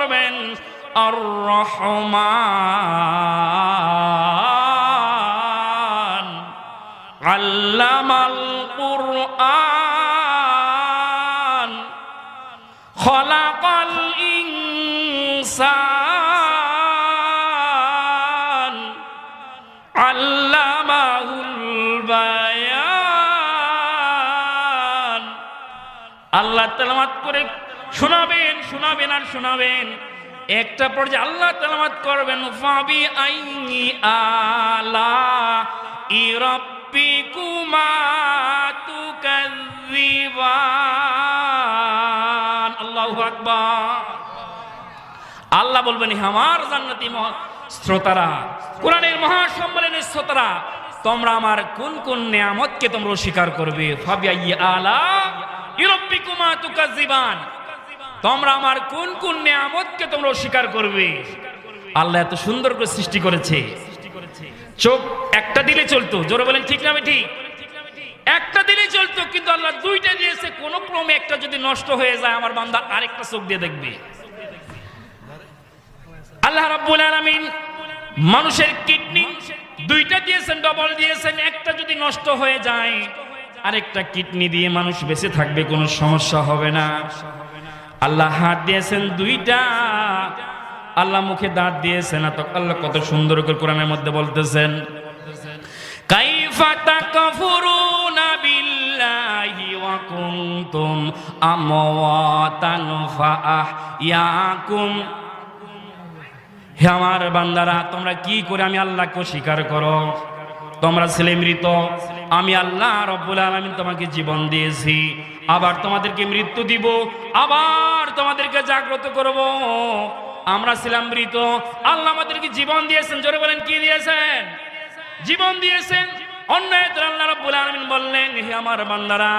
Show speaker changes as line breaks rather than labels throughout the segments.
করবেন আর রহমান আল্লামাল কুরআন খলাকাল ইনসান আল্লামাহুল বায়ান। আল্লাহ তেলাওয়াত করে শোনাবেন শোনাবেন আর শোনাবেন। একটা পর্যায়ে আল্লাহ তেলাওয়াত করবেন ফাবি আইনি আলা ইরাব্বিকুমা তুকাযযিবান। আল্লাহু আকবার। আল্লাহ বলবেন হে আমার জান্নাতি শ্রোতারা, কোরআনের মহাসম্মেলনের শ্রোতারা, তোমরা আমার কোন কোন নিয়ামতকে তোমরা অস্বীকার করবে? ফাবি আইনি আলা ইরাব্বিকুমা তুকাযযিবান, তোমরা আমার কোন কোন নিয়ামতকে তোমরা অস্বীকার করবে? আল্লাহ এত সুন্দর করে সৃষ্টি করেছে। চোখ একটা দিলে চলতো, জোরে বলেন ঠিক না ঠিক? একটা দিলে চলতো, কিন্তু আল্লাহ দুইটা দিয়েছে। কোন ক্রমে একটা যদি নষ্ট হয়ে যায়, আমার বান্দা আরেকটা চোখ দিয়ে দেখবে। আল্লাহ রাব্বুল আলামিন মানুষের কিডনি দুইটা দিয়েছেন, ডবল দিয়েছেন। একটা যদি নষ্ট হয়ে যায়, আরেকটা কিডনি দিয়ে মানুষ বেঁচে থাকবে, কোনো সমস্যা হবে না। আল্লাহ হাত দিয়েছেন দুইটা, আল্লাহ মুখে দাঁত দিয়েছেন। আল্লাহ কত সুন্দর করে কোরআনের মধ্যে বলতেছেন, কাইফা তাকফুরুনা বিল্লাহি ওয়া কুনতুম আমওয়াতান ফাআহইয়াকুম। হে আমার বান্দারা, তোমরা কি করে আমি আল্লাহকে অস্বীকার করো? তোমরা ছিলে মৃত, আমি আল্লাহ রব্বুল আলামিন তোমাকে জীবন দিয়েছি, আবার তোমাদেরকে মৃত্যু দিব, আবার তোমাদেরকে জাগ্রত করব। আমরা ছিলাম মৃত, আল্লাহ আমাদেরকে জীবন দিয়েছেন। জোরে বলেন কি দিয়েছেন? জীবন দিয়েছেন। অন্য আয়াতে আল্লাহ রব্বুল আলামিন বললেন, হে আমার বান্দারা,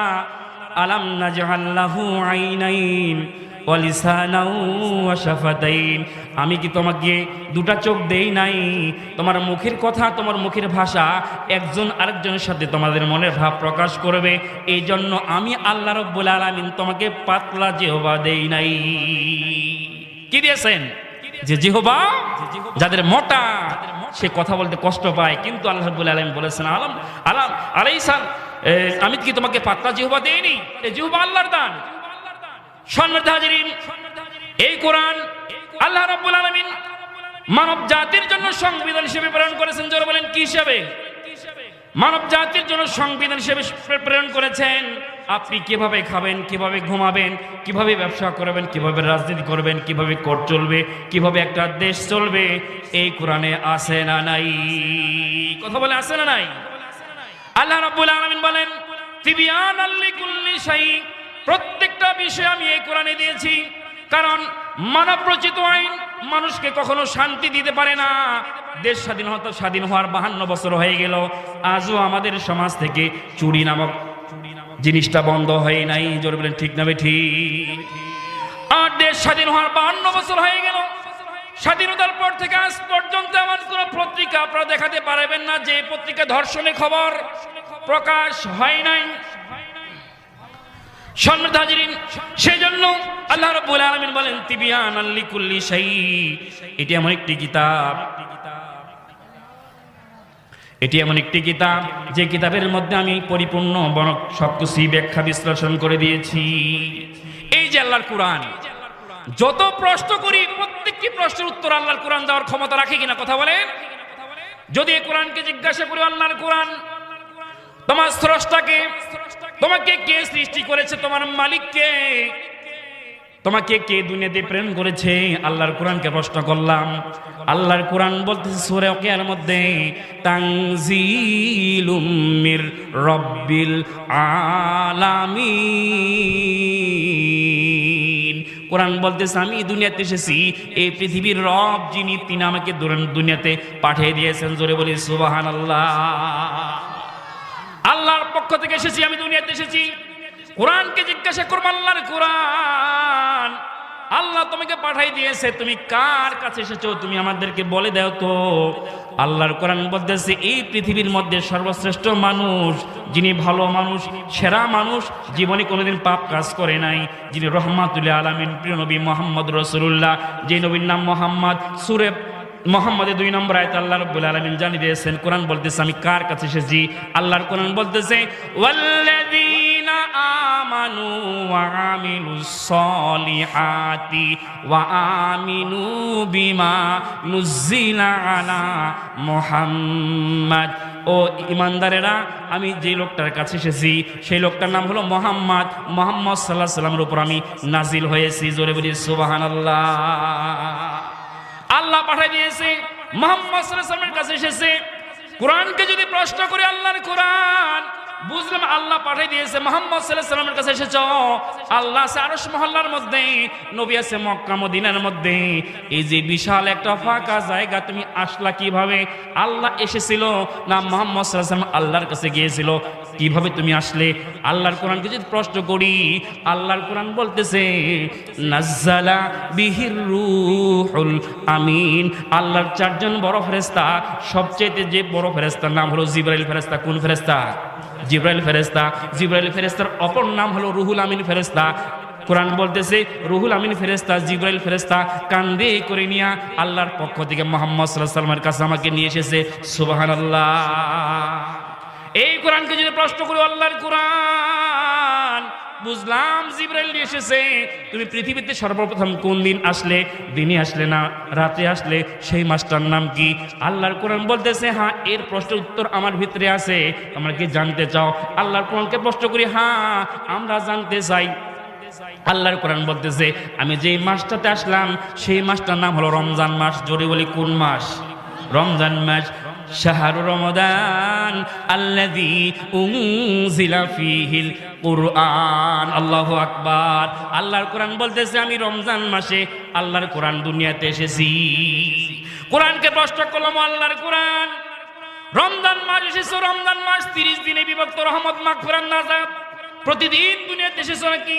আলাম নাজআল লাহু আইনাইন ওয়া লিসানাও ওয়া শাফাতাইন, আমি কি তোমাকে দুটা চোখ দেই নাই? তোমার মুখের কথা, তোমার মুখের ভাষা একজন আরেকজনের সাথে তোমাদের মনের ভাব প্রকাশ করবে। এই জন্য আমি আল্লাহ রব্বুল আলামিন তোমাকে পাতলা জিহ্বা দেই নাই। কি দিয়েছেন? যে জিহ্বা যাদের মোটা, সে কথা বলতে কষ্ট পায়, কিন্তু আল্লাহ রাব্বুল আলামিন বলেছেন আলাম আলাম আলাইসান, আমি কি তোমাকে পাতলা জিহ্বা দেইনি? এই জিহ্বা আল্লাহর দান। সম্মানিত হাজিরিন, এই কোরআন আল্লাহ রাব্বুল আলামিন মানব জাতির জন্য সংবিধান হিসেবে প্রেরণ করেছেন। জোরে বলেন কি হিসেবে? মানব জাতির জন্য সংবিধান হিসেবে প্রেরণ করেছেন। আপনি কিভাবে খাবেন, কিভাবে ঘুমাবেন, কিভাবে ব্যবসা করবেন, কিভাবে রাজনীতি করবেন, কিভাবে কোর্ট চলবে, কিভাবে একটা দেশ চলবে, এই কোরআনে আছে না নাই? কথা বলে আছে না নাই? আল্লাহ রাব্বুল আলামিন বলেন তিবিয়ানাল লিকুল্লি শাই, প্রত্যেকটা বিষয় আমি এই কোরআনে দিয়েছি। কারণ মানব রচিত আইন মানুষকে কখনো শান্তি দিতে পারে না। দেশ স্বাধীন হওয়ার 52 বছর হয়ে গেল, আজও আমাদের সমাজ থেকে চুরি নামক জিনিসটা বন্ধ হয় নাই। জোরে বলেন ঠিক না ঠিক? আর দেশ স্বাধীন হওয়ার 52 বছর হয়ে গেল, স্বাধীনতার পর থেকে আজ পর্যন্ত আমার কোন পত্রিকা আপনারা দেখাতে পারবেন না যে পত্রিকা ধর্ষণের খবর প্রকাশ হয় নাই। সম্মানিত হাজিরিন, সেজন্য আল্লাহ রাব্বুল আলামিন বলেন তিবিয়ানাল লিকুল্লি শাই, এটি এমন একটি কিতাব, এটি এমন একটি কিতাব যে কিতাবের মধ্যে আমি পরিপূর্ণ সবকিছু ব্যাখ্যা বিশ্লেষণ করে দিয়েছি। এই যে আল্লাহর কোরআন, যত প্রশ্ন করি প্রত্যেকটি প্রশ্নের উত্তর আল্লাহর কোরআন দেওয়ার ক্ষমতা রাখে কিনা? কথা বলেন। যদি এই কোরআনকে জিজ্ঞাসা করি, আল্লাহর কোরআন, তোমার স্রষ্টাকে, তোমাকে কে সৃষ্টি করেছে, তোমার মালিককে, তোমাকে কে দুনিয়াতে প্রেরণ করেছে? আল্লাহর কোরআনকে প্রশ্ন করলাম। আল্লাহর কোরআন বলতেছে সূরা ওয়াকিয়ার মধ্যে, তানজিলুম মির রাব্বিল আলামিন। কোরআন বলতেছে আমি দুনিয়াতে এসেছি, এই পৃথিবীর রব যিনি, তিনি আমাকে দুনিয়াতে পাঠিয়ে দিয়েছেন। জোরে বলি সুবহানাল্লাহ। আল্লাহর পক্ষ থেকে এসেছি, আমি দুনিয়াতে এসেছি। কোরআনকে জিজ্ঞাসা করব, আল্লাহর কোরআন আল্লাহ তোমাকে পাঠাই দিয়েছে, তুমি কার কাছে এসেছো তুমি আমাদেরকে বলে দাও তো। আল্লাহর কোরআন বলতেছে এই পৃথিবীর মধ্যে সর্বশ্রেষ্ঠ মানুষ, যিনি ভালো মানুষ, সেরা মানুষ, জীবনে কোনোদিন পাপ কাজ করে নাই, যিনি রহমাতুল আলামিন প্রিয় নবী মুহাম্মদ রাসূলুল্লাহ, যে নবীর নাম মুহাম্মদ। সূরা মুহাম্মদের 2 নম্বর আয়াতে আল্লাহ রাব্বুল আলামিন জানিয়ে দিয়েছেন, কোরআন বলতেছে আমি কার কাছে এসেছি। আল্লাহর কোরআন বলতেছে ওয়াল্লাযীনা আমানু ওয়া আমিলুস সলিহাতি ওয়া আমিনু বিমা নুজিলা আলা মুহাম্মদ। ও ঈমানদারেরা, আমি যে লোকটার কাছে এসেছি সেই লোকটার নাম হলো মুহাম্মদ সাল্লাল্লাহু আলাইহি সাল্লামের উপর আমি নাজিল হয়েছি। জোরে বলি সুবহানাল্লাহ। আল্লাহ পাঠিয়ে দিয়েছে, মুহাম্মদ সাল্লাল্লাহু আলাইহি ওয়াসাল্লামের কাছে এসেছে। কোরআনকে যদি প্রশ্ন করে আল্লাহর কোরআন, বুঝলাম আল্লাহ পাঠিয়ে দিয়েছে মুহাম্মদ সাল্লাল্লাহু আলাইহি ওয়াসাল্লামের কাছে এসেছো। আল্লাহ আছে আরশ মহল্লার মধ্যে, নবী আছে মক্কা মদিনার মধ্যে। এই যে বিশাল একটা ফাঁকা জায়গা, তুমি আসলা কিভাবে? আল্লাহ এসেছিল না মুহাম্মদ সাল্লাল্লাহু আলাইহি ওয়াসাল্লাম আল্লাহর কাছে গিয়েছিল? কিভাবে তুমি আসলে? আল্লাহর কোরআনকে যদি প্রশ্ন করি, আল্লাহর কোরআন বলতেছে নাজ্জালা বিহির রূহুল আমিন। আল্লাহর 4 জন বড় ফেরেশতা, সবচেয়ে যে বড় ফেরেশতার নাম হলো জিবরাইল ফেরেশতা। কোন ফেরেশতা? জিবরাইল ফেরেশতা। জিবরাইল ফেরেশতার অপর নাম হলো রুহুল আমিন ফেরেশতা। কোরআন বলতেছে রুহুল আমিন ফেরেশতা, জিবরাইল ফেরেশতা কান্দে করে নিয়া আল্লাহর পক্ষ থেকে মুহাম্মদ সাল্লাল্লাহু আলাইহি ওয়াসাল্লামের কাছে আমাকে নিয়ে এসেছে। সুবহানাল্লাহ। এই কোরআনকে যদি প্রশ্ন করি আল্লাহর কোরআন, বুঝলাম জিবরাইল এসেছে। তুমি পৃথিবীতে সর্বপ্রথম কোন দিন আসলে? দিনে আসলে না রাতে আসলে? সেই মাসটার নাম কি? আল্লাহর কোরআন বলতেছে হ্যাঁ, এর প্রশ্নের উত্তর আমার ভিতরে আছে, তোমরা কি জানতে চাও? আল্লাহর কোরআনকে প্রশ্ন করি, হ্যাঁ আমরা জানতে চাই। আল্লাহর কোরআন বলতেছে আমি যেই মাসটাতে আসলাম সেই মাসটার নাম হলো রমজান মাস। জোরে বলি কোন মাস? রমজান মাস। শাহরু রমাদান আল্লাযী উনজিলা ফীহিল কুরআন। আল্লাহু আকবার। আল্লাহর কোরআন বলতেছে আমি রমজান মাসে আল্লাহর কোরআন দুনিয়াতে এসেছি। কোরআনকে প্রশ্ন করলাম, আল্লাহর কোরআন রমজান মাস এসেছে, রমজান মাস 30 দিনে বিভক্ত, রহমত মাগফিরাত নাজাত, প্রতিদিন দুনিয়াতে এসেছো নাকি?